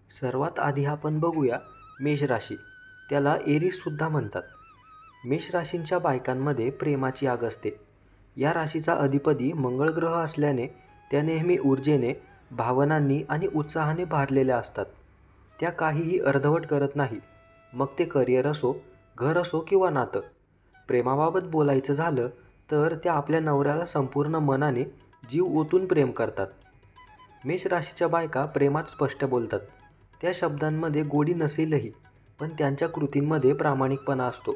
सर्वात आधी आपण बघूया मेष राशी. त्याला एरीससुद्धा म्हणतात. मेष राशींच्या बायकांमध्ये प्रेमाची आग असते. या राशीचा अधिपती मंगळ ग्रह असल्याने त्या नेहमी ऊर्जेने, भावनांनी आणि उत्साहाने भारलेल्या असतात. त्या काहीही अर्धवट करत नाही. मग ते करिअर असो, घर असो किंवा नातं. प्रेमाबाबत बोलायचं झालं तर त्या आपल्या नवऱ्याला संपूर्ण मनाने, जीव ओतून प्रेम करतात. मेष राशीच्या बायका प्रेमात स्पष्ट बोलतात. त्या शब्दांमध्ये गोडी नसेलही, पण त्यांच्या कृतींमध्ये प्रामाणिकपणा असतो.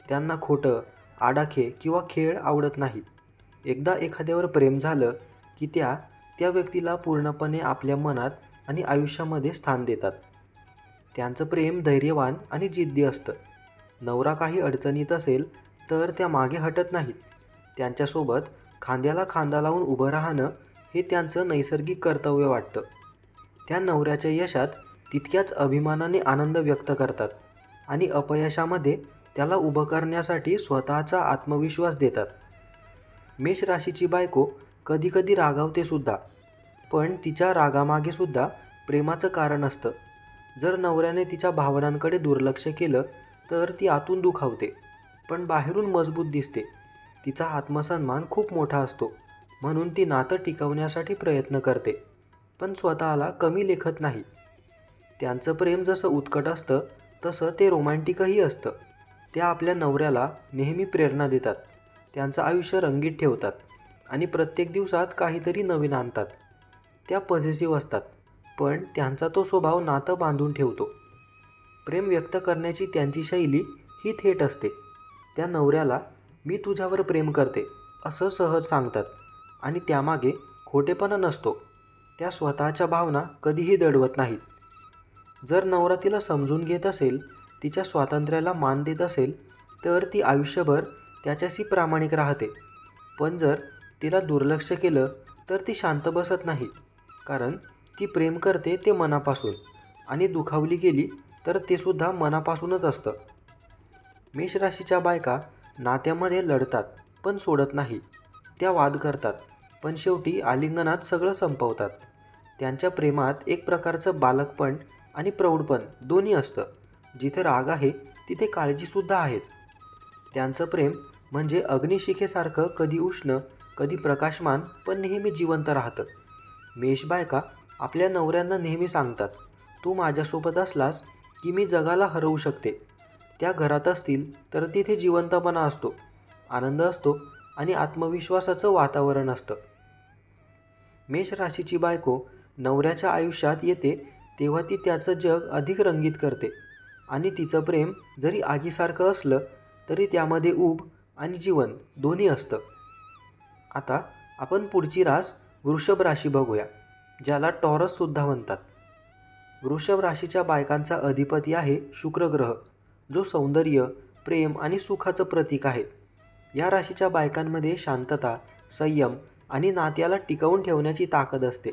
त्यांना खोटं, आडाखे किंवा खेळ आवडत नाही. एकदा एखाद्यावर प्रेम झालं की त्या त्या व्यक्तीला पूर्णपणे आपल्या मनात आणि आयुष्यामध्ये स्थान देतात. त्यांचं प्रेम धैर्यवान आणि जिद्दी असतं. नवरा काही अडचणीत असेल तर त्या मागे हटत नाहीत. त्यांच्यासोबत खांद्याला खांदा लावून उभं राहणं हे त्यांचं नैसर्गिक कर्तव्य वाटतं. त्या नवऱ्याच्या यशात तितक्याच अभिमानाने आनंद व्यक्त करतात आणि अपयशामध्ये त्याला उभं करण्यासाठी स्वतःचा आत्मविश्वास देतात. मेष राशीची बायको कधीकधी रागावते सुद्धा, पण तिच्या रागामागे सुद्धा प्रेमाचं कारण असतं. जर नवऱ्याने तिच्या भावनांकडे दुर्लक्ष केलं तर ती आतून दुखावते, पण बाहेरून मजबूत दिसते. तिचा आत्मसन्मान खूप मोठा असतो, म्हणून ती नातं टिकवण्यासाठी प्रयत्न करते, पण स्वतःला कमी लेखत नाही. त्यांचं प्रेम जसं उत्कट असतं तसं ते रोमॅन्टिकही असतं. त्या आपल्या नवऱ्याला नेहमी प्रेरणा देतात, त्यांचं आयुष्य रंगीत ठेवतात आणि प्रत्येक दिवसात काहीतरी नवीन आणतात. त्या पॉझिटिव्ह असतात, पण त्यांचा तो स्वभाव नातं बांधून ठेवतो. प्रेम व्यक्त करण्याची त्यांची शैली ही थेट असते. त्या नवऱ्याला मी तुझ्यावर प्रेम करते असं सहज सांगतात आणि त्यामागे खोटेपणा नसतो. त्या स्वतःच्या भावना कधीही दडवत नाहीत. जर नवरा तिला समजून घेत असेल, तिच्या स्वातंत्र्याला मान देत असेल, तर ती आयुष्यभर त्याच्याशी प्रामाणिक राहते. पण जर तिला दुर्लक्ष केलं तर ती शांत बसत नाही, कारण ती प्रेम करते ते मनापासून आणि दुखावली गेली तर ते सुद्धा मनापासूनच असतं. मेष राशीच्या बायका नात्यामध्ये लढतात पण सोडत नाही. त्या वाद करतात पण शेवटी आलिंगनात सगळं संपवतात. त्यांच्या प्रेमात एक प्रकारचं बालकपण आणि प्रौढपण दोन्ही असतं. जिथे राग आहे तिथे काळजीसुद्धा आहेच. त्यांचं प्रेम म्हणजे अग्निशिखेसारखं, कधी उष्ण कधी प्रकाशमान, पण नेहमी जिवंत राहतं. मेष बायका आपल्या नवऱ्यांना नेहमी सांगतात, तू माझ्यासोबत असलास की मी जगाला हरवू शकते. त्या घरात असतील तर तिथे जिवंतपणा असतो, आनंद असतो आणि आत्मविश्वासाचं वातावरण असतं. मेष राशीची बायको नवऱ्याच्या आयुष्यात येते तेव्हा ती त्याचं जग अधिक रंगीत करते आणि तिचं प्रेम जरी आगीसारखं असलं तरी त्यामध्ये ऊब आणि जीवन दोन्ही असतं. आता आपण पुढची रास वृषभ राशी बघूया, ज्याला टॉरससुद्धा म्हणतात. वृषभ राशीच्या बायकांचा अधिपती आहे शुक्र ग्रह, जो सौंदर्य, प्रेम आणि सुखाचं प्रतीक आहे. या राशीच्या बायकांमध्ये शांतता, संयम आणि नात्याला टिकवून ठेवण्याची ताकद असते.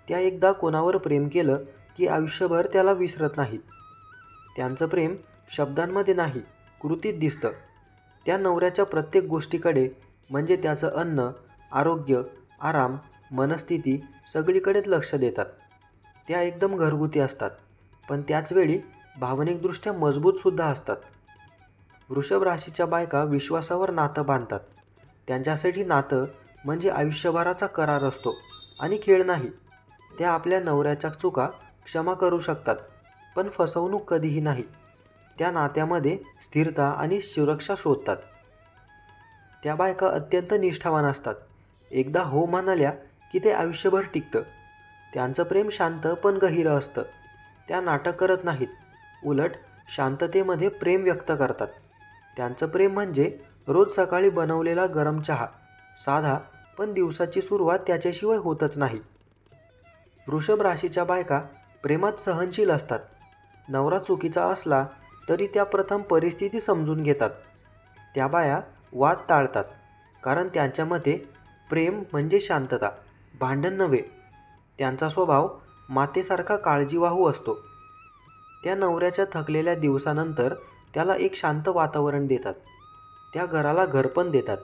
त्या एकदा कोणावर प्रेम केलं की आयुष्यभर त्याला विसरत नाहीत. त्यांचं प्रेम शब्दांमध्ये नाही, कृतीत दिसतं. त्या नवऱ्याच्या प्रत्येक गोष्टीकडे, म्हणजे त्याचं अन्न, आरोग्य, आराम, मनस्थिती सगळीकडेच लक्ष देतात. त्या एकदम घरगुती असतात, पण त्याचवेळी भावनिकदृष्ट्या मजबूतसुद्धा असतात. वृषभ राशीच्या बायका विश्वासावर नातं बांधतात. त्यांच्यासाठी नातं म्हणजे आयुष्यभराचा करार असतो आणि खेळ नाही. त्या आपल्या नवऱ्याच्या चुका क्षमा करू शकतात, पण फसवणूक कधीही नाही. त्या नात्यामध्ये स्थिरता आणि सुरक्षा शोधतात. त्या बायका अत्यंत निष्ठावान असतात. एकदा हो म्हणाल्या की ते आयुष्यभर टिकतं. त्यांचं प्रेम शांत पण गहिरं असतं. त्या नाटक करत नाहीत, उलट शांततेमध्ये प्रेम व्यक्त करतात. त्यांचं प्रेम म्हणजे रोज सकाळी बनवलेला गरम चहा, साधा, पण दिवसाची सुरुवात त्याच्याशिवाय होतच नाही. वृषभ राशीच्या बायका प्रेमात सहनशील असतात. नवरा चुकीचा असला तरी त्या प्रथम परिस्थिती समजून घेतात. त्या बाया वाद टाळतात, कारण त्यांच्या मते प्रेम म्हणजे शांतता, भांडण नव्हे. त्यांचा स्वभाव मातेसारखा काळजीवाहू असतो. त्या नवऱ्याच्या थकलेल्या दिवसानंतर त्याला एक शांत वातावरण देतात. त्या घराला घरपण देतात.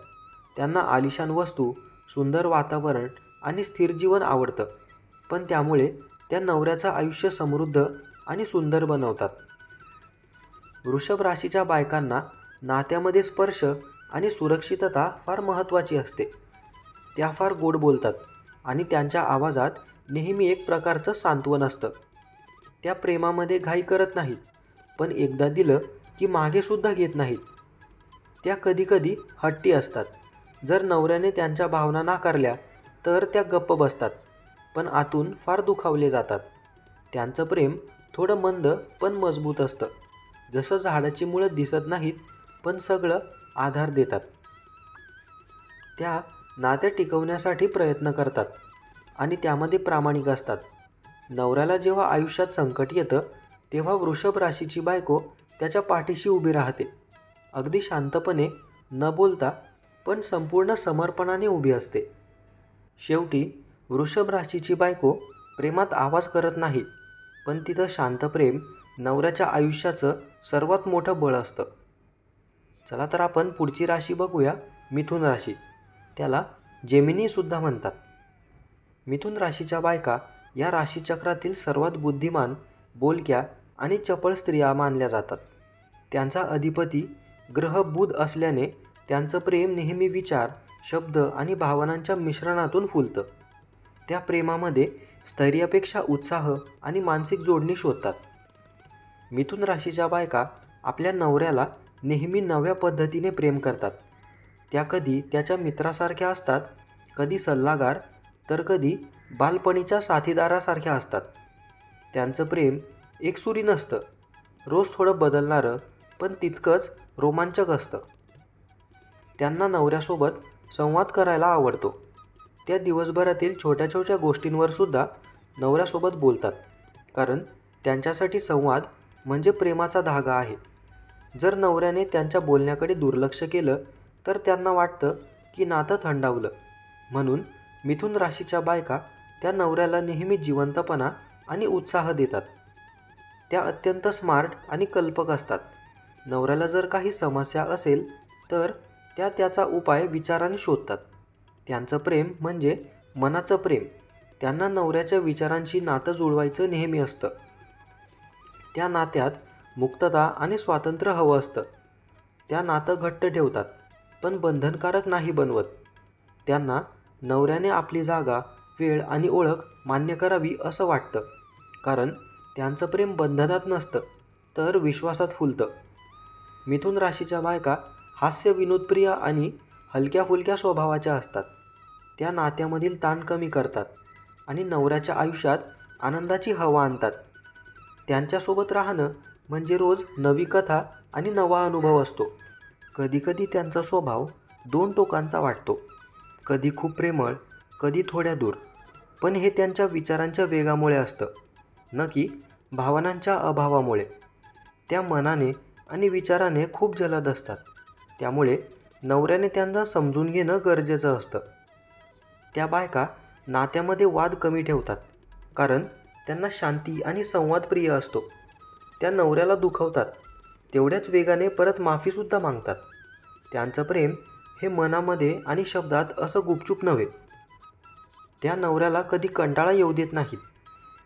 त्यांना आलिशान वस्तू, सुंदर वातावरण आणि स्थिर जीवन आवडतं, पण त्यामुळे त्या नवऱ्याचं आयुष्य समृद्ध आणि सुंदर बनवतात. वृषभ राशीच्या बायकांना नात्यामध्ये स्पर्श आणि सुरक्षितता फार महत्त्वाची असते. त्या फार गोड बोलतात आणि त्यांच्या आवाजात नेहमी एक प्रकारचं सांत्वन असतं. त्या प्रेमामध्ये घाई करत नाहीत, पण एकदा दिलं की मागेसुद्धा घेत नाहीत. त्या कधीकधी हट्टी असतात. जर नवऱ्याने त्यांच्या भावना नाकारल्या तर त्या गप्प बसतात, पण आतून फार दुखावले जातात. त्यांचं प्रेम थोडं मंद पण मजबूत असतं. जसं झाडाची मुळं दिसत नाहीत, पण सगळं आधार देतात. त्या नाते टिकवण्यासाठी प्रयत्न करतात आणि त्यामध्ये प्रामाणिक असतात. नवऱ्याला जेव्हा आयुष्यात संकट येतं तेव्हा वृषभ राशीची बायको त्याच्या पाठीशी उभी राहते. अगदी शांतपणे, न बोलता, पण संपूर्ण समर्पणाने उभी असते. शेवटी वृषभ राशीची बायको प्रेमात आवाज करत नाही, पण तिथं शांत प्रेम नवऱ्याच्या आयुष्याचं सर्वात मोठं बळ असतं. चला तर आपण पुढची राशी बघूया, मिथुन राशी. त्याला जेमिनीसुद्धा म्हणतात. मिथुन राशीच्या बायका या राशीचक्रातील सर्वात बुद्धिमान, बोलक्या आणि चपळ स्त्रिया मानल्या जातात. त्यांचा अधिपती ग्रह बुध असल्याने त्यांचं प्रेम नेहमी विचार, शब्द आणि भावनांच्या मिश्रणातून फुलतं. त्या प्रेमामध्ये स्थैर्यापेक्षा उत्साह आणि मानसिक जोडणी शोधतात. मिथुन राशीच्या बायका आपल्या नवऱ्याला नेहमी नव्या पद्धतीने प्रेम करतात. त्या कधी त्याच्या मित्रासारख्या असतात, कधी सल्लागार, तर कधी बालपणीच्या साथीदारासारख्या असतात. त्यांचं प्रेम एकसुरी नसतं, रोज थोडं बदलणारं, पण तितकंच रोमांचक असतं. त्यांना नवऱ्यासोबत संवाद करायला आवडतो. त्या दिवसभरातील छोट्या छोट्या गोष्टींवर सुद्धा नवऱ्यासोबत बोलतात, कारण त्यांच्यासाठी संवाद म्हणजे प्रेमाचा धागा आहे. जर नवऱ्याने त्यांच्या बोलण्याकडे दुर्लक्ष केलं तर त्यांना वाटतं की नातं थंडावलं. म्हणून मिथुन राशीच्या बायका त्या नवऱ्याला नेहमी जिवंतपणा आणि उत्साह देतात. त्या अत्यंत स्मार्ट आणि कल्पक असतात. नवऱ्याला जर काही समस्या असेल तर त्या त्याचा उपाय विचाराने शोधतात. त्यांचं प्रेम म्हणजे मनाचं प्रेम. त्यांना नवऱ्याच्या विचारांशी नातं जुळवायचं नेहमी असतं. त्या नात्यात मुक्तता आणि स्वातंत्र्य हवं असतं. त्या नातं घट्ट ठेवतात, पण बंधनकारक नाही बनवत. त्यांना नवऱ्याने आपली जागा, वेळ आणि ओळख मान्य करावी असं वाटतं, कारण त्यांचं प्रेम बंधनात नसतं, तर विश्वासात फुलतं. मिथुन राशीच्या बायका हास्य, विनोदप्रिय आणि हलक्या फुलक्या स्वभावाच्या असतात. त्या नात्यामधील ताण कमी करतात आणि नवऱ्याच्या आयुष्यात आनंदाची हवा आणतात. त्यांच्यासोबत राहणं म्हणजे रोज नवी कथा आणि नवा अनुभव असतो. कधीकधी त्यांचा स्वभाव दोन टोकांचा वाटतो, कधी खूप प्रेमळ, कधी थोड्या दूर. पण हे त्यांच्या विचारांच्या वेगामुळे असतं, न की भावनांच्या अभावामुळे. त्या मनाने आणि विचाराने खूप जलद असतात, त्यामुळे नवऱ्याने त्यांना समजून घेणं गरजेचं असतं. त्या बायका नात्यामध्ये वाद कमी ठेवतात, कारण त्यांना शांती आणि संवाद प्रिय असतो. त्या नवऱ्याला दुखवतात, तेवढ्याच वेगाने परत माफीसुद्धा मागतात. त्यांचं प्रेम हे मनामध्ये आणि शब्दात असं गुपचूप नव्हे. त्या नवऱ्याला कधी कंटाळा येऊ देत नाहीत.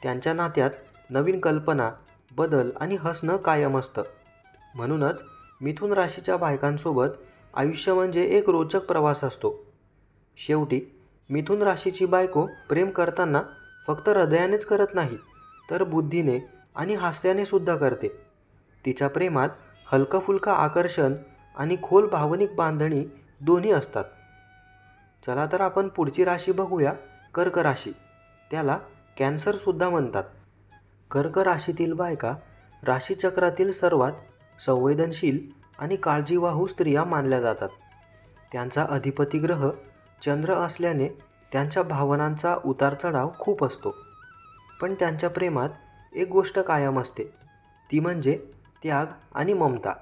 त्यांच्या नात्यात नवीन कल्पना, बदल आणि हसणं कायम असतं. म्हणूनच मिथुन राशीच्या बायकांसोबत आयुष्य म्हणजे एक रोचक प्रवास असतो. शेवटी मिथुन राशीची बायको प्रेम करताना फक्त हृदयानेच करत नाही, तर बुद्धीने आणि हास्याने सुद्धा करते. तिच्या प्रेमात हलकं-फुलकं आकर्षण आणि खोल भावनिक बांधणी दोन्ही असतात. चला तर आपण पुढची राशी बघूया, कर्क राशी. त्याला कॅन्सरसुद्धा म्हणतात. कर्क राशीतील बायका राशीचक्रातील सर्वात संवेदनशील आणि काळजीवाहू स्त्रिया मानल्या जातात. त्यांचा अधिपती ग्रह चंद्र असल्याने त्यांच्या भावनांचा उतार-चढाव खूप असतो. पण त्यांच्या प्रेमात एक गोष्ट कायम असते, ती म्हणजे त्याग आणि ममता.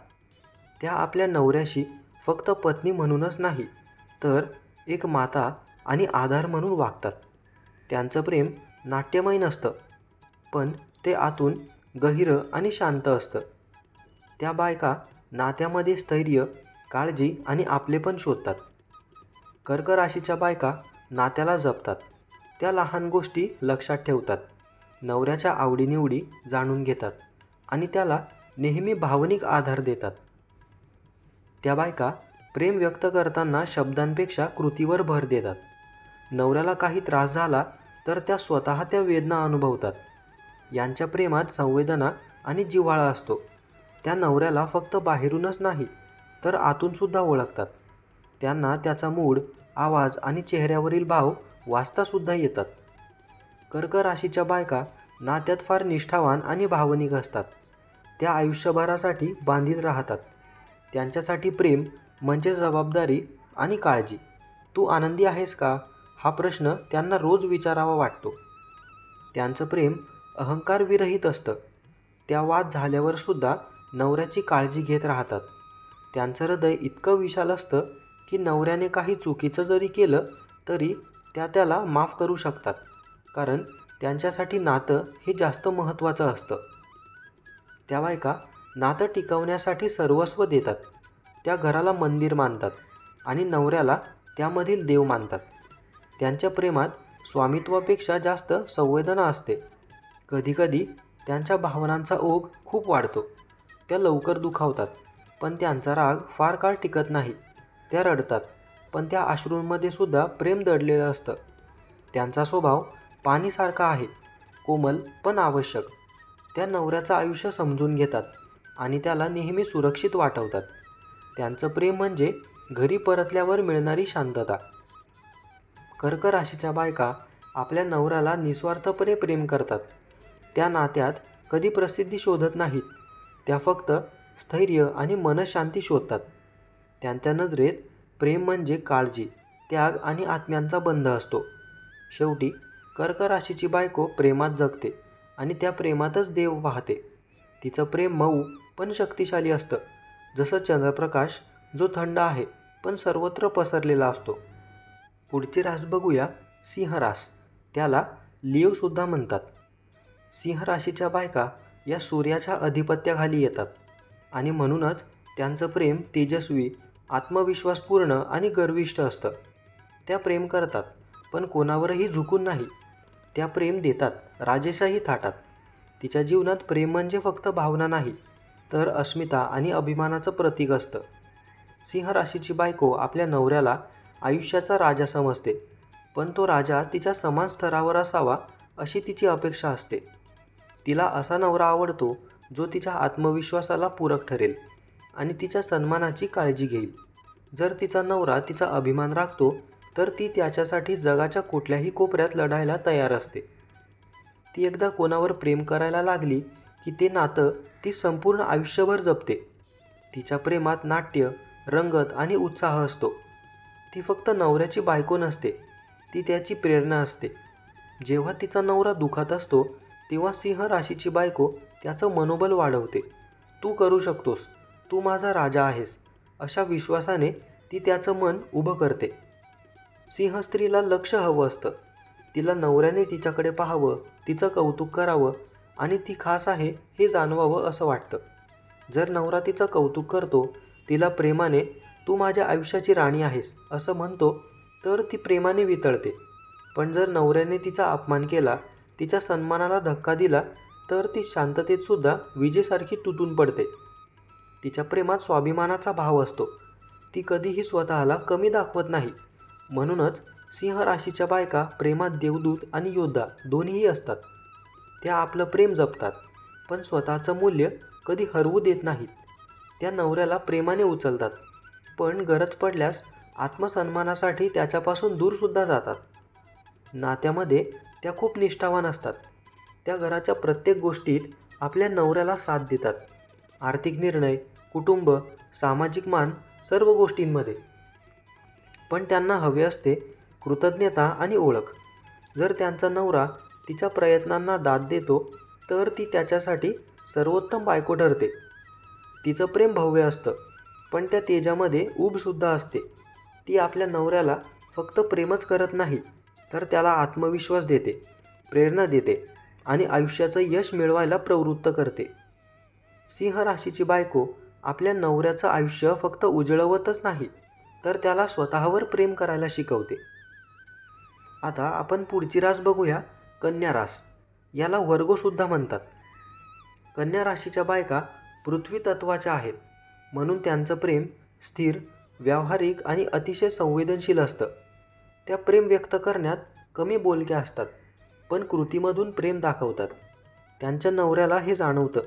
त्या आपल्या नवऱ्याशी फक्त पत्नी म्हणूनच नाही, तर एक माता आणि आधार म्हणून वागतात. त्यांचं प्रेम नाट्यमय नसतं, पण ते आतून गहिरं आणि शांत असतं. त्या बायका नात्यामध्ये स्थैर्य, काळजी आणि आपलेपण शोधतात. कर्क राशीच्या बायका नात्याला जपतात. त्या लहान गोष्टी लक्षात ठेवतात. नवऱ्याच्या आवडीनिवडी जाणून घेतात आणि त्याला नेहमी भावनिक आधार देतात. त्या बायका प्रेम व्यक्त करताना शब्दांपेक्षा कृतीवर भर देतात. नवऱ्याला काही त्रास झाला तर त्या स्वतः त्या वेदना अनुभवतात. यांच्या प्रेमात संवेदना आणि जिव्हाळा असतो. त्या नवऱ्याला फक्त बाहेरूनच नाही तर आतूनसुद्धा ओळखतात. त्यांना त्याचा मूड, आवाज आणि चेहऱ्यावरील भाव वाचतासुद्धा येतात. कर्क राशीच्या बायका नात्यात फार निष्ठावान आणि भावनिक असतात. त्या आयुष्यभरासाठी बांधील राहतात. त्यांच्यासाठी प्रेम म्हणजे जबाबदारी आणि काळजी. तू आनंदी आहेस का? हा प्रश्न त्यांना रोज विचारावा वाटतो. त्यांचं प्रेम अहंकारविरहित असतं. त्या वाद झाल्यावर सुद्धा नवऱ्याची काळजी घेत राहतात. त्यांचं हृदय इतकं विशाल असतं की नवऱ्याने काही चुकीचं जरी केलं तरी त्याला माफ करू शकतात, कारण त्यांच्यासाठी नातं हे जास्त महत्त्वाचं असतं. त्या बायका नातं टिकवण्यासाठी सर्वस्व देतात. त्या घराला मंदिर मानतात आणि नवऱ्याला त्यामधील देव मानतात. त्यांच्या प्रेमात स्वामित्वापेक्षा जास्त संवेदना असते. कधीकधी त्यांच्या भावनांचा ओघ खूप वाढतो. त्या लवकर दुखावतात, पण त्यांचा राग फार काळ टिकत नाही. त्या रडतात, पण त्या अश्रूंमध्ये सुद्धा प्रेम दडलेलं असतं. त्यांचा स्वभाव पाणीसारखा आहे, कोमल पण आवश्यक. त्या नवऱ्याचं आयुष्य समजून घेतात आणि त्याला नेहमी सुरक्षित वाटवतात. त्यांचं प्रेम म्हणजे घरी परतल्यावर मिळणारी शांतता. कर्क राशीच्या बायका आपल्या नवऱ्याला निस्वार्थपणे प्रेम करतात. त्या नात्यात कधी प्रसिद्धी शोधत नाहीत. त्या फक्त स्थैर्य आणि मनःशांती शोधतात. त्यांच्या नजरेत प्रेम म्हणजे काळजी, त्याग आणि आत्म्यांचा बंध असतो. शेवटी कर्क राशीची बायको प्रेमात जगते आणि त्या प्रेमातच देव पाहते. तिचं प्रेम मऊ पण शक्तिशाली असतं, जसं चंद्रप्रकाश जो थंड आहे पण सर्वत्र पसरलेला असतो. पुढची रास बघूया, सिंह रास. त्याला लिओसुद्धा म्हणतात. सिंह राशीच्या बायका या सूर्याच्या अधिपत्याखाली येतात आणि म्हणूनच त्यांचं प्रेम तेजस्वी, आत्मविश्वासपूर्ण आणि गर्विष्ठ असतं. त्या प्रेम करतात पण कोणावरही झुकून नाही. त्या प्रेम देतात, राजेशाही थाटात. तिच्या जीवनात प्रेम म्हणजे फक्त भावना नाही तर अस्मिता आणि अभिमानाचं प्रतीक असतं. सिंह राशीची बायको आपल्या नवऱ्याला आयुष्याचा राजा समजते, पण तो राजा तिच्या समान स्तरावर असावा अशी तिची अपेक्षा असते. तिला असा नवरा आवडतो जो तिच्या आत्मविश्वासाला पूरक ठरेल आणि तिच्या सन्मानाची काळजी घेईल. जर तिचा नवरा तिचा अभिमान राखतो तर ती त्याच्यासाठी जगाच्या कुठल्याही कोपऱ्यात लढायला तयार असते. ती एकदा कोणावर प्रेम करायला लागली की ते नातं ती संपूर्ण आयुष्यभर जपते. तिच्या प्रेमात नाट्य, रंगत आणि उत्साह असतो. ती फक्त नवऱ्याची बायको नसते, ती त्याची प्रेरणा असते. जेव्हा तिचा नवरा दुखात असतो तेव्हा सिंह राशीची बायको त्याचं मनोबल वाढवते. तू करू शकतोस, तू माझा राजा आहेस, अशा विश्वासाने ती त्याचं मन उभं करते. सिंह स्त्रीला लक्ष हवं असतं. तिला नवऱ्याने तिच्याकडे पाहावं, तिचं कौतुक करावं आणि ती खास आहे हे जाणवावं असं वाटतं. जर नवरा तिचं कौतुक करतो, तिला प्रेमाने तू माझ्या आयुष्याची राणी आहेस असं म्हणतो तर ती प्रेमाने वितळते. पण जर नवऱ्याने तिचा अपमान केला, तिच्या सन्मानाला धक्का दिला तर ती शांततेतसुद्धा विजेसारखी तुटून पडते. तिच्या प्रेमात स्वाभिमानाचा भाव असतो. ती कधीही स्वतःला कमी दाखवत नाही. म्हणूनच सिंह राशीच्या बायका प्रेमात देवदूत आणि योद्धा दोन्हीही असतात. त्या आपलं प्रेम जपतात पण स्वतःचं मूल्य कधी हरवू देत नाहीत. त्या नवऱ्याला प्रेमाने उचलतात पण गरज पडल्यास आत्मसन्मानासाठी त्याच्यापासून दूरसुद्धा जातात. नात्यामध्ये त्या खूप निष्ठावान असतात. त्या घराच्या प्रत्येक गोष्टीत आपल्या नवऱ्याला साथ देतात. आर्थिक निर्णय, कुटुंब, सामाजिक मान, सर्व गोष्टींमध्ये. पण त्यांना हवे असते कृतज्ञता आणि ओळख. जर त्यांचा नवरा तिच्या प्रयत्नांना दाद देतो तर ती त्याच्यासाठी सर्वोत्तम बायको ठरते. तिचं प्रेम भव्य असतं पण त्या तेजामध्ये ऊबसुद्धा असते. ती आपल्या नवऱ्याला फक्त प्रेमच करत नाही तर त्याला आत्मविश्वास देते, प्रेरणा देते आणि आयुष्याचं यश मिळवायला प्रवृत्त करते. सिंह राशीची बायको आपल्या नवऱ्याचं आयुष्य फक्त उजळवतच नाही तर त्याला स्वतःवर प्रेम करायला शिकवते. आता आपण पुढची रास बघूया, कन्या रास. याला वर्गोसुद्धा म्हणतात. कन्या राशीच्या बायका पृथ्वी तत्वाच्या आहेत, म्हणून त्यांचं प्रेम स्थिर, व्यावहारिक आणि अतिशय संवेदनशील असतं. त्या प्रेम व्यक्त करण्यात कमी बोलक्या असतात, पण कृतीमधून प्रेम दाखवतात. त्यांच्या नवऱ्याला हे जाणवतं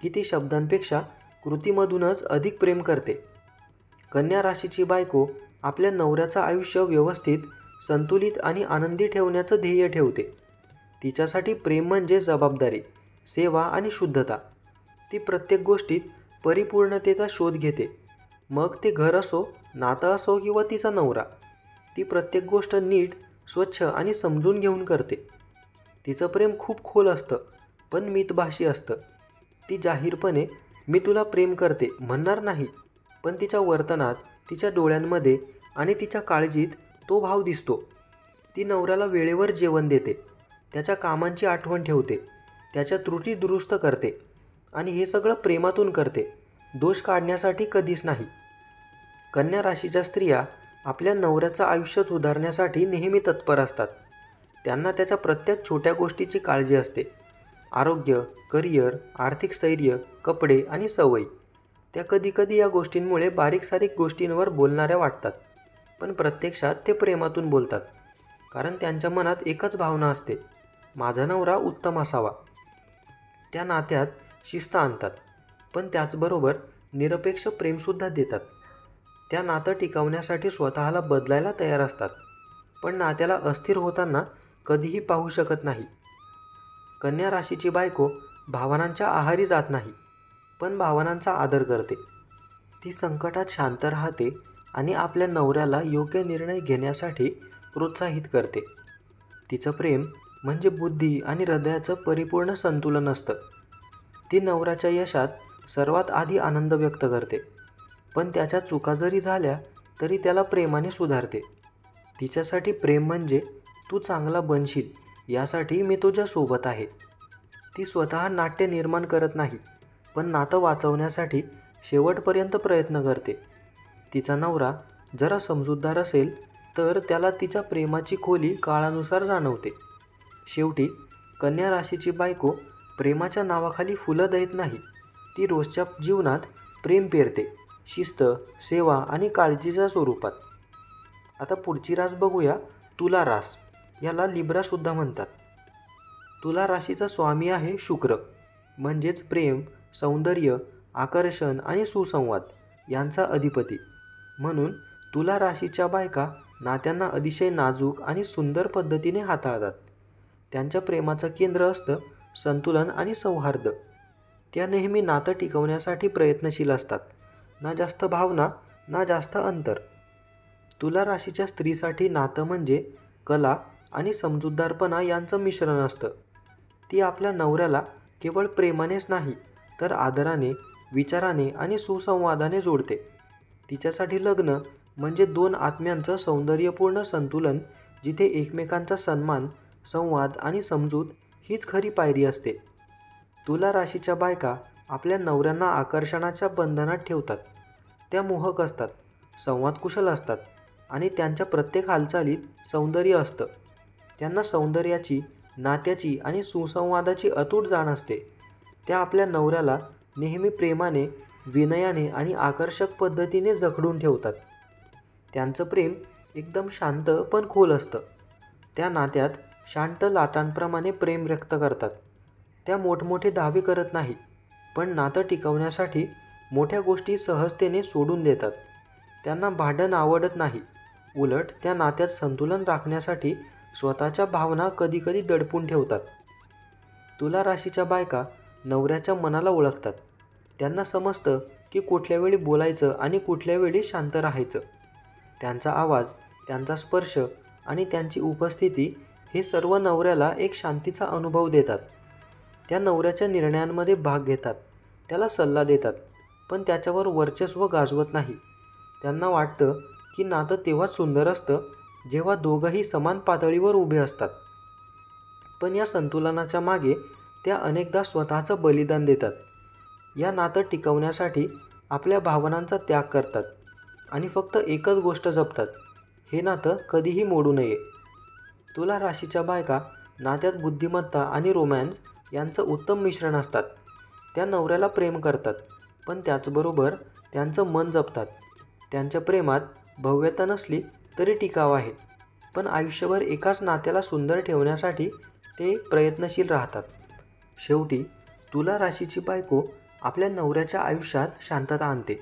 की ती शब्दांपेक्षा कृतीमधूनच अधिक प्रेम करते. कन्या राशीची बायको आपल्या नवऱ्याचं आयुष्य व्यवस्थित, संतुलित आणि आनंदी ठेवण्याचं ध्येय ठेवते. तिच्यासाठी प्रेम म्हणजे जबाबदारी, सेवा आणि शुद्धता. ती प्रत्येक गोष्टीत परिपूर्णतेचा शोध घेते. मग ते घर असो, नातं असो किंवा तिचा नवरा. ती प्रत्येक गोष्ट नीट, स्वच्छ आणि समजून घेऊन करते. तिचं प्रेम खूप खोल असतं, पण मितभाषी असतं. ती जाहीरपणे "मी तुला प्रेम करते" म्हणणार नाही, पण तिच्या वर्तनात, तिच्या डोळ्यांमध्ये आणि तिच्या काळजीत तो भाव दिसतो. ती नवऱ्याला वेळेवर जेवण देते, त्याच्या कामांची आठवण ठेवते, त्याच्या त्रुटी दुरुस्त करते आणि हे सगळं प्रेमातून करते, दोष काढण्यासाठी कधीच नाही. कन्या राशीच्या स्त्रिया आपल्या नवऱ्याचं आयुष्य सुधारण्यासाठी नेहमी तत्पर असतात. त्यांना त्याच्या प्रत्येक छोट्या गोष्टीची काळजी असते. आरोग्य, करिअर, आर्थिक स्थैर्य, कपडे आणि सवयी. त्या कधीकधी या गोष्टींमुळे बारीक-सारीक गोष्टींवर बोलणाऱ्या वाटतात, पण प्रत्यक्षात ते प्रेमातून बोलतात. कारण त्यांच्या मनात एकच भावना असते, माझा नवरा उत्तम असावा. त्या नात्यात शिस्त आणतात, पण त्याचबरोबर निरपेक्ष प्रेमसुद्धा देतात. त्या नातं टिकवण्यासाठी स्वतःला बदलायला तयार असतात, पण नात्याला अस्थिर होताना कधीही पाहू शकत नाही. कन्या राशीची बायको भावनांच्या आहारी जात नाही, पण भावनांचा आदर करते. ती संकटात शांत राहते आणि आपल्या नवऱ्याला योग्य निर्णय घेण्यासाठी प्रोत्साहित करते. तिचं प्रेम म्हणजे बुद्धी आणि हृदयाचं परिपूर्ण संतुलन असतं. ती नवऱ्याच्या यशात सर्वात आधी आनंद व्यक्त करते, पण त्याच्या चुका जरी झाल्या तरी त्याला प्रेमाने सुधारते. तिच्यासाठी प्रेम म्हणजे तू चांगला बनशील यासाठी मी तुझ्या सोबत आहे. ती स्वतः नाट्य निर्माण करत नाही, पण नातं वाचवण्यासाठी शेवटपर्यंत प्रयत्न करते. तिचा नवरा जरा समजूतदार असेल तर त्याला तिच्या प्रेमाची खोली काळानुसार जाणवते. शेवटी कन्या राशीची बायको प्रेमाच्या नावाखाली फुलं देत नाही. ती रोजच्या जीवनात प्रेम पेरते, शिस्त, सेवा आणि काळजीच्या स्वरूपात. आता पुढची रास बघूया, तुला रास. याला लिब्रासुद्धा म्हणतात. तुला राशीचा स्वामी आहे शुक्र, म्हणजेच प्रेम, सौंदर्य, आकर्षण आणि सुसंवाद यांचा अधिपती. म्हणून तुला राशीच्या बायका नात्यांना अतिशय नाजूक आणि सुंदर पद्धतीने हाताळतात. त्यांच्या प्रेमाचं केंद्र असतं संतुलन आणि सौहार्द. त्या नेहमी नातं टिकवण्यासाठी प्रयत्नशील असतात. ना जास्त भावना, ना जास्त अंतर. तुला राशीच्या स्त्रीसाठी नातं म्हणजे कला आणि समजूतदारपणा यांचं मिश्रण असतं. ती आपल्या नवऱ्याला केवळ प्रेमानेच नाही, तर आदराने, विचाराने आणि सुसंवादाने जोडते. तिच्यासाठी लग्न म्हणजे दोन आत्म्यांचं सौंदर्यपूर्ण संतुलन, जिथे एकमेकांचा सन्मान, संवाद आणि समजूत हीच खरी पायरी असते. तुला राशीच्या बायका आपल्या नवऱ्यांना आकर्षणाच्या बंधनात ठेवतात. त्या मोहक असतात, संवादकुशल असतात आणि त्यांच्या प्रत्येक हालचालीत सौंदर्य असतं. त्यांना सौंदर्याची, नात्याची आणि सुसंवादाची अतूट जाण असते. त्या आपल्या नवऱ्याला नेहमी प्रेमाने, विनयाने आणि आकर्षक पद्धतीने जखडून ठेवतात. त्यांचं प्रेम एकदम शांत पण खोल असतं. त्या नात्यात शांत लाटांप्रमाणे प्रेम व्यक्त करतात. त्या मोठमोठे दावे करत नाही, पण नातं टिकवण्यासाठी मोठ्या गोष्टी सहजतेने सोडून देतात. त्यांना भांडण आवडत नाही. उलट त्या नात्यात संतुलन राखण्यासाठी स्वतःच्या भावना कधीकधी दडपून ठेवतात. तुला राशीच्या बायका नवऱ्याच्या मनाला ओळखतात. त्यांना समजतं की कुठल्या वेळी बोलायचं आणि कुठल्या वेळी शांत राहायचं. त्यांचा आवाज, त्यांचा स्पर्श आणि त्यांची उपस्थिती हे सर्व नवऱ्याला एक शांतीचा अनुभव देतात. त्या नवऱ्याच्या निर्णयांमध्ये भाग घेतात, त्याला सल्ला देतात, पण त्याच्यावर वर्चस्व गाजवत नाही. त्यांना वाटतं की नातं तेव्हाच सुंदर असतं जेव्हा दोघंही समान पातळीवर उभे असतात. पण या संतुलनाच्या मागे त्या अनेकदा स्वतःचं बलिदान देतात. या नातं टिकवण्यासाठी आपल्या भावनांचा त्याग करतात आणि फक्त एकच गोष्ट जपतात, हे नातं कधीही मोडू नये. तुला राशीच्या बायका नात्यात बुद्धिमत्ता आणि रोमॅन्स यांचं उत्तम मिश्रण असतात. त्या नवऱ्याला प्रेम करतात, पण त्याचबरोबर त्यांचं मन जपतात. त्यांच्या प्रेमात भव्यता नसली तरी टिकाव आहे, पण आयुष्यभर एकाच नात्याला सुंदर ठेवण्यासाठी ते प्रयत्नशील राहतात. शेवटी तुला राशीची बायको आपल्या नवऱ्याच्या आयुष्यात शांतता आणते.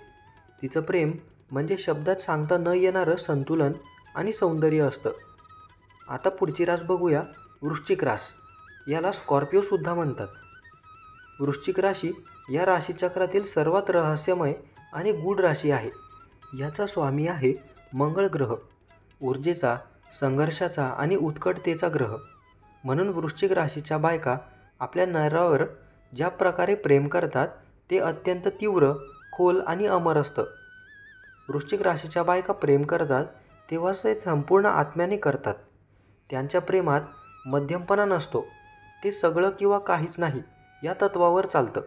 तिचं प्रेम म्हणजे शब्दात सांगता न येणारं संतुलन आणि सौंदर्य असतं. आता पुढची रास बघूया, वृश्चिक रास. याला स्कॉर्पिओसुद्धा म्हणतात. वृश्चिक राशी या राशीचक्रातील सर्वात रहस्यमय आणि गूढ राशी आहे. याचा स्वामी आहे मंगळ ग्रह, ऊर्जेचा, संघर्षाचा आणि उत्कटतेचा ग्रह. म्हणून वृश्चिक राशीच्या बायका आपल्या नवऱ्यावर ज्या प्रकारे प्रेम करतात ते अत्यंत तीव्र, खोल आणि अमर असतं. वृश्चिक राशीच्या बायका प्रेम करतात तेव्हा ते संपूर्ण आत्म्याने करतात. त्यांच्या प्रेमात मध्यमपणा नसतो. ते सगळं किंवा काहीच नाही या तत्वावर चालतं.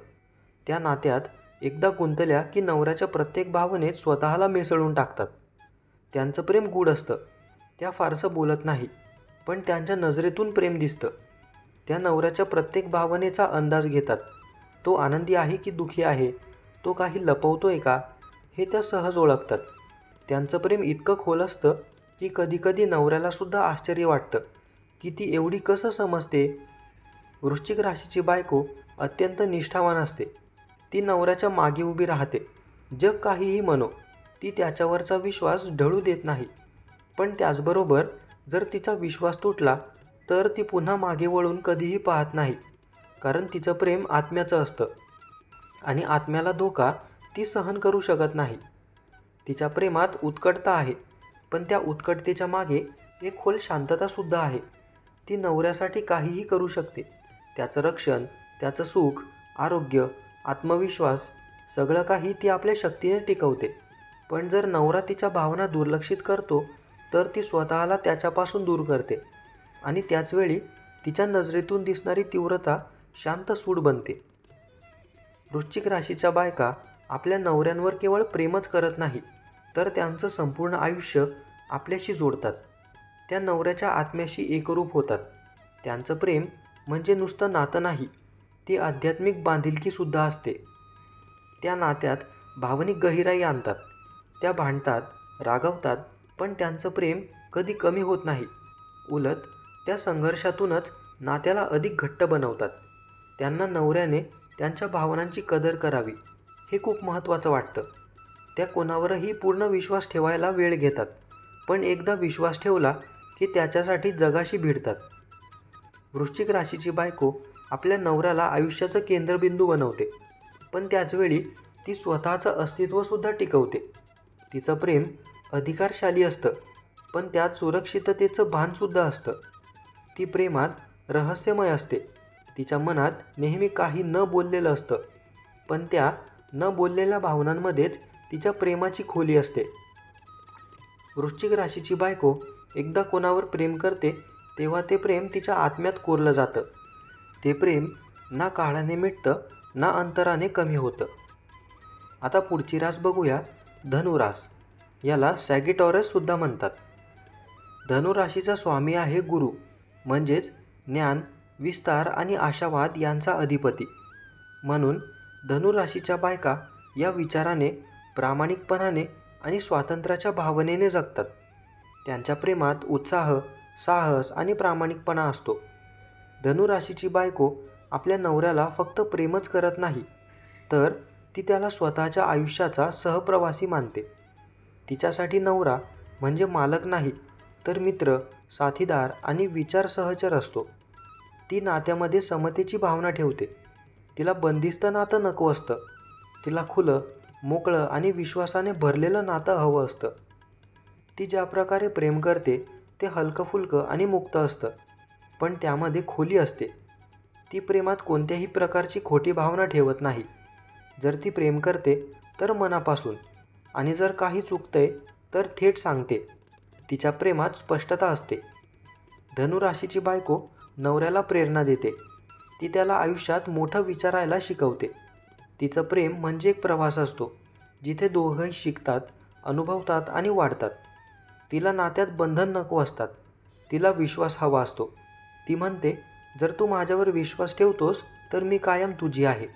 त्या नात्यात एकदा गुंतल्या की नवऱ्याच्या प्रत्येक भावनेत स्वतःला मिसळून टाकतात. त्यांचं प्रेम गूढ असतं. त्या फारसं बोलत नाही, पण त्यांच्या नजरेतून प्रेम दिसतं. त्या नवऱ्याच्या प्रत्येक भावनेचा अंदाज घेतात. तो आनंदी आहे की दुःखी आहे, तो काही लपवतोय का, हे त्या सहज ओळखतात. त्यांचं प्रेम इतकं खोल असतं की कधीकधी नवऱ्यालासुद्धा आश्चर्य वाटतं की ती एवढी कसं समजते. वृश्चिक राशीची बायको अत्यंत निष्ठावान असते. ती नवऱ्याच्या मागे उभी राहते. जग काहीही म्हणो, ती त्याच्यावरचा विश्वास ढळू देत नाही. पण त्याचबरोबर जर तिचा विश्वास तुटला तर ती पुन्हा मागे वळून कधीही पाहत नाही. कारण तिचं प्रेम आत्म्याचं असतं आणि आत्म्याला धोका ती सहन करू शकत नाही. तिच्या प्रेमात उत्कटता आहे, पण त्या उत्कटतेच्या मागे एक खोल शांततासुद्धा आहे. ती नवऱ्यासाठी काहीही करू शकते. त्याचं रक्षण, त्याचं सुख, आरोग्य, आत्मविश्वास सगळं काही ती आपल्या शक्तीने टिकवते. पण जर नवरा तिच्या भावना दुर्लक्षित करतो तर ती स्वतःला त्याच्यापासून दूर करते आणि त्याचवेळी तिच्या नजरेतून दिसणारी तीव्रता शांत सूड बनते. वृश्चिक राशीच्या बायका आपल्या नवऱ्यांवर केवळ प्रेमच करत नाही, तर त्यांचं संपूर्ण आयुष्य आपल्याशी जोडतात. त्या नवऱ्याच्या आत्म्याशी एकरूप होतात. त्यांचं प्रेम म्हणजे नुसतं नातं नाही, ती आध्यात्मिक बांधिलकीसुद्धा असते. त्या नात्यात भावनिक गहिराई आणतात. त्या भांडतात, रागावतात, पण त्यांचं प्रेम कधी कमी होत नाही. उलट त्या संघर्षातूनच नात्याला अधिक घट्ट बनवतात. त्यांना नवऱ्याने त्यांच्या भावनांची कदर करावी हे खूप महत्त्वाचं वाटतं. त्या कोणावरही पूर्ण विश्वास ठेवायला वेळ घेतात, पण एकदा विश्वास ठेवला की त्याच्यासाठी जगाशी भिडतात. वृश्चिक राशीची बायको आपल्या नवऱ्याला आयुष्याचं केंद्रबिंदू बनवते, पण त्याचवेळी ती स्वतःचं अस्तित्वसुद्धा टिकवते. तिचं प्रेम अधिकारशाली असतं, पण त्यात सुरक्षिततेचं भानसुद्धा असतं. ती प्रेमात रहस्यमय असते. तिच्या मनात नेहमी काही न बोललेलं असतं, पण त्या न बोललेल्या भावनांमध्येच तिच्या प्रेमाची खोली असते. वृश्चिक राशीची बायको एकदा कोणावर प्रेम करते तेव्हा ते प्रेम तिच्या आत्म्यात कोरलं जातं. ते प्रेम ना काळाने मिटतं ना अंतराने कमी होतं. आता पुढची रास बघूया, धनुरास. याला सॅगिटॉरससुद्धा म्हणतात. धनुराशीचा स्वामी आहे गुरु, म्हणजेच ज्ञान, विस्तार आणि आशावाद यांचा अधिपती. म्हणून धनुराशीच्या बायका या विचाराने, प्रामाणिकपणाने आणि स्वातंत्र्याच्या भावनेने जगतात. त्यांच्या प्रेमात उत्साह, साहस आणि प्रामाणिकपणा असतो. धनुराशीची बायको आपल्या नवऱ्याला फक्त प्रेमच करत नाही, तर ती त्याला स्वतःच्या आयुष्याचा सहप्रवासी मानते. तिच्यासाठी नवरा म्हणजे मालक नाही, तर मित्र, साथीदार आणि विचार सहचर असतो. ती नात्यामध्ये समतेची भावना ठेवते. तिला बंदिस्त नातं नको असतं. तिला खुलं, मोकळं आणि विश्वासाने भरलेलं नातं हवं असतं. ती ज्या प्रकारे प्रेम करते ते हलकं-फुलकं आणि मुक्त असतं, पण त्यामध्ये खोली असते. ती प्रेमात कोणत्याही प्रकारची खोटी भावना ठेवत नाही. जर ती प्रेम करते तर मनापासून, आणि जर काही चुकतंय तर थेट सांगते. तिच्या प्रेमात स्पष्टता असते. धनुराशीची बायको नवऱ्याला प्रेरणा देते. ती त्याला आयुष्यात मोठं विचारायला शिकवते. तिचं प्रेम म्हणजे एक प्रवास असतो, जिथे दोघंही शिकतात, अनुभवतात आणि वाढतात. तिला नात्यात बंधन नको असतात. तिला विश्वास हवा असतो. ती म्हणते, जर तू माझ्यावर विश्वास ठेवतोस तर मी कायम तुझी आहे.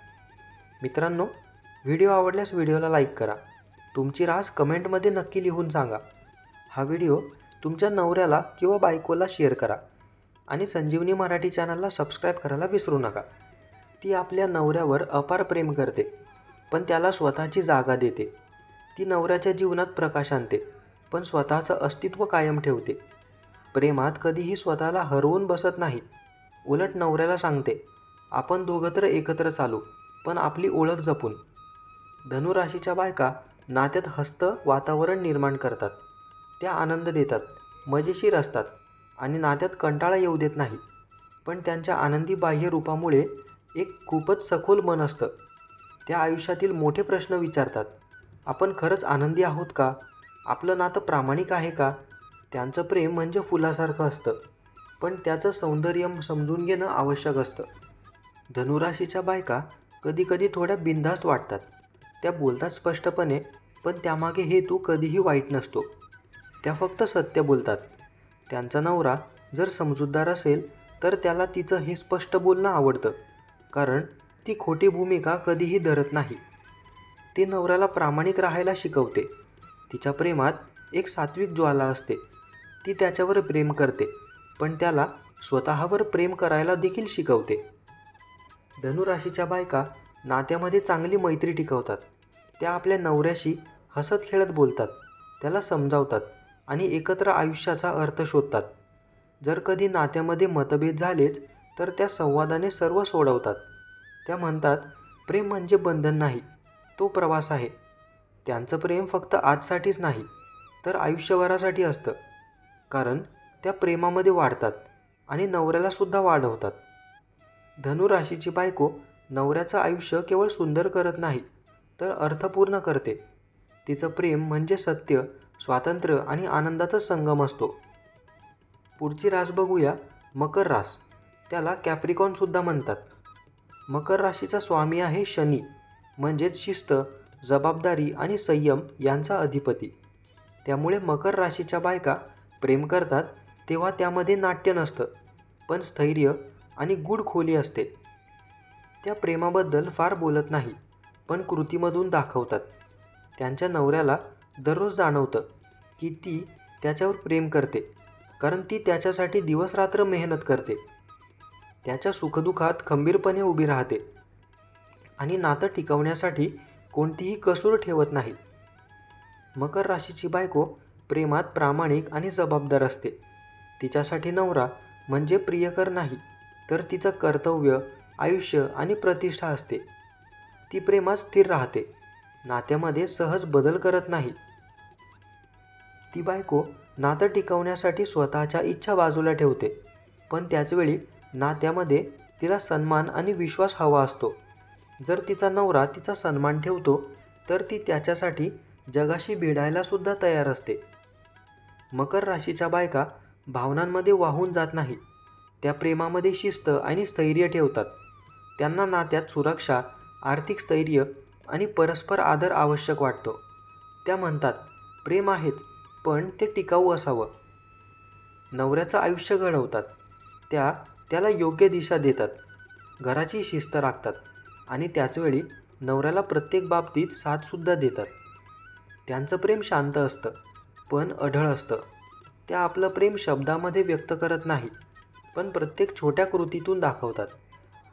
मित्रांनो, व्हिडिओ आवडल्यास व्हिडिओला लाईक करा. तुमची रास कमेंटमध्ये नक्की लिहून सांगा. हा व्हिडिओ तुमच्या नवऱ्याला किंवा बायकोला शेअर करा आणि संजीवनी मराठी चॅनलला सबस्क्राईब करायला विसरू नका. ती आपल्या नवऱ्यावर अपार प्रेम करते, पण त्याला स्वतःची जागा देते. ती नवऱ्याच्या जीवनात प्रकाश आणते, पण स्वतःचं अस्तित्व कायम ठेवते. प्रेमात कधीही स्वतःला हरवून बसत नाही. उलट नवऱ्याला सांगते, आपण दोघं तर एकत्र चालू, पण आपली ओळख जपून. धनुराशीच्या बायका नात्यात हस्त वातावरण निर्माण करतात. त्या आनंद देतात, मजेशीर असतात आणि नात्यात कंटाळा येऊ देत नाही. पण त्यांच्या आनंदी बाह्य रूपामुळे एक खूपच सखोल मन असतं. त्या आयुष्यातील मोठे प्रश्न विचारतात. आपण खरंच आनंदी आहोत का? आपलं नातं प्रामाणिक आहे का? त्यांचं प्रेम म्हणजे फुलासारखं असतं, पण त्याचं सौंदर्य समजून घेणं आवश्यक असतं. धनुराशीच्या बायका कधीकधी थोड्या बिनधास्त वाटतात. त्या बोलतात स्पष्टपणे, पण त्यामागे हेतू कधीही वाईट नसतो. त्या फक्त सत्य बोलतात. त्यांचा नवरा जर समजूतदार असेल तर त्याला तिचं हे स्पष्ट बोलणं आवडतं, कारण ती खोटी भूमिका कधीही धरत नाही. ती नवऱ्याला प्रामाणिक राहायला शिकवते. तिच्या प्रेमात एक सात्विक ज्वाला असते. ती त्याच्यावर प्रेम करते, पण त्याला स्वतःवर प्रेम करायला देखील शिकवते. धनुराशीच्या बायका नात्यामध्ये चांगली मैत्री टिकवतात. त्या आपल्या नवऱ्याशी हसत खेळत बोलतात, त्याला समजावतात आणि एकत्र आयुष्याचा अर्थ शोधतात. जर कधी नात्यामध्ये मतभेद झालेच तर त्या संवादाने सर्व सोडवतात. त्या म्हणतात, प्रेम म्हणजे बंधन नाही, तो प्रवास आहे. त्यांचं प्रेम फक्त आजसाठीच नाही तर आयुष्यभरासाठी असतं, कारण त्या प्रेमामध्ये वाढतात आणि नवऱ्यालासुद्धा वाढवतात. धनुराशीची बायको नवऱ्याचं आयुष्य केवळ सुंदर करत नाही तर अर्थपूर्ण करते. तिचं प्रेम म्हणजे सत्य, स्वातंत्र्य आणि आनंदाचा संगम असतो. पुढची रास बघूया, मकर रास. त्याला कॅप्रिकॉनसुद्धा म्हणतात. मकर राशीचा स्वामी आहे शनी, म्हणजेच शिस्त, जबाबदारी आणि संयम यांचा अधिपती. त्यामुळे मकर राशीच्या बायका प्रेम करतात तेव्हा त्यामध्ये नाट्य नसतं, पण स्थैर्य आणि गूढ खोली असते. त्या प्रेमाबद्दल फार बोलत नाही, पण कृतीमधून दाखवतात. त्यांच्या नवऱ्याला दररोज जाणवतं की ती त्याच्यावर प्रेम करते, कारण ती त्याच्यासाठी दिवसरात्र मेहनत करते. त्याच्या सुखदुःखात खंबीरपणे उभी राहते आणि नातं टिकवण्यासाठी कोणतीही कसूर ठेवत नाही. मकर राशीची बायको प्रेमात प्रामाणिक आणि जबाबदार असते. तिच्यासाठी नवरा म्हणजे प्रियकर नाही, तर तिचं कर्तव्य, आयुष्य आणि प्रतिष्ठा असते. ती प्रेमात स्थिर राहते, नात्यामध्ये सहज बदल करत नाही. ती बायको नातं टिकवण्यासाठी स्वतःच्या इच्छा बाजूला ठेवते, पण त्याचवेळी नात्यामध्ये तिला सन्मान आणि विश्वास हवा असतो. जर तिचा नवरा तिचा सन्मान ठेवतो तर ती त्याच्यासाठी जगाशी भिडायलासुद्धा तयार असते. मकर राशीच्या बायका भावनांमध्ये वाहून जात नाही. त्या प्रेमामध्ये शिस्त आणि स्थैर्य ठेवतात. त्यांना नात्यात सुरक्षा, आर्थिक स्थैर्य आणि परस्पर आदर आवश्यक वाटतो. त्या म्हणतात, प्रेम आहेच, पण ते टिकाऊ असावं. नवऱ्याचं आयुष्य घडवतात. त्याला योग्य दिशा देतात, घराची शिस्त राखतात आणि त्याचवेळी नवऱ्याला प्रत्येक बाबतीत साथसुद्धा देतात. त्यांचं प्रेम शांत असतं, पण अढळ असतं. त्या आपलं प्रेम शब्दामध्ये व्यक्त करत नाही, पण प्रत्येक छोट्या कृतीतून दाखवतात.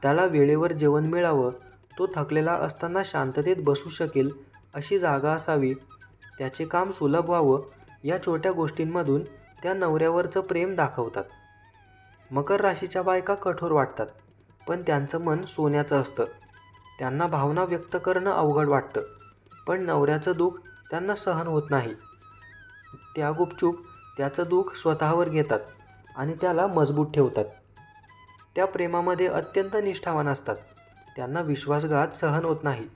त्याला वेळेवर जेवण मिळावं, तो थकलेला असताना शांततेत बसू शकेल अशी जागा असावी, त्याचे काम सुलभ व्हावं, या छोट्या गोष्टींमधून त्या नवऱ्यावरचं प्रेम दाखवतात. मकर राशीच्या बायका कठोर वाटतात, पण त्यांचं मन सोन्याचं असतं. त्यांना भावना व्यक्त करणं अवघड वाटतं, पण नवऱ्याचं दुःख त्यांना सहन होत नाही. त्या गुपचूप त्याचं दुःख स्वतःवर घेतात आणि त्याला मजबूत ठेवतात. त्या प्रेमामध्ये अत्यंत निष्ठावान असतात. त्यांना विश्वासघात सहन होत नाही.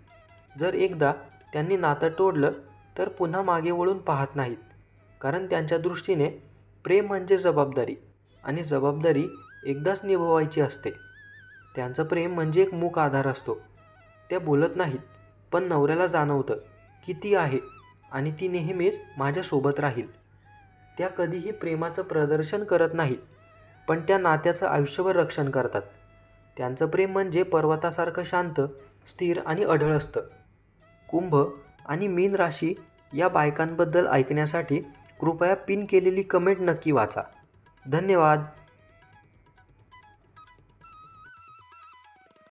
जर एकदा त्यांनी नातं तोडलं तर पुन्हा मागे वळून पाहत नाहीत, कारण त्यांच्या दृष्टीने प्रेम म्हणजे जबाबदारी आणि जबाबदारी एकदाच निभवायची असते. त्यांचं प्रेम म्हणजे एक मूक आधार असतो. त्या बोलत नाहीत, पण नवऱ्याला जाणवतं की ती आहे आणि ती नेहमीच माझ्यासोबत राहील. त्या कधीही प्रेमाचं प्रदर्शन करत नाहीत, पण त्या नात्याचं आयुष्यभर रक्षण करतात. त्यांचं प्रेम म्हणजे पर्वतासारखं शांत, स्थिर आणि अढळ असतं. कुंभ आणि मीन राशी या बायकांबद्दल ऐकण्यासाठी कृपया पिन केलेली कमेंट नक्की वाचा. धन्यवाद.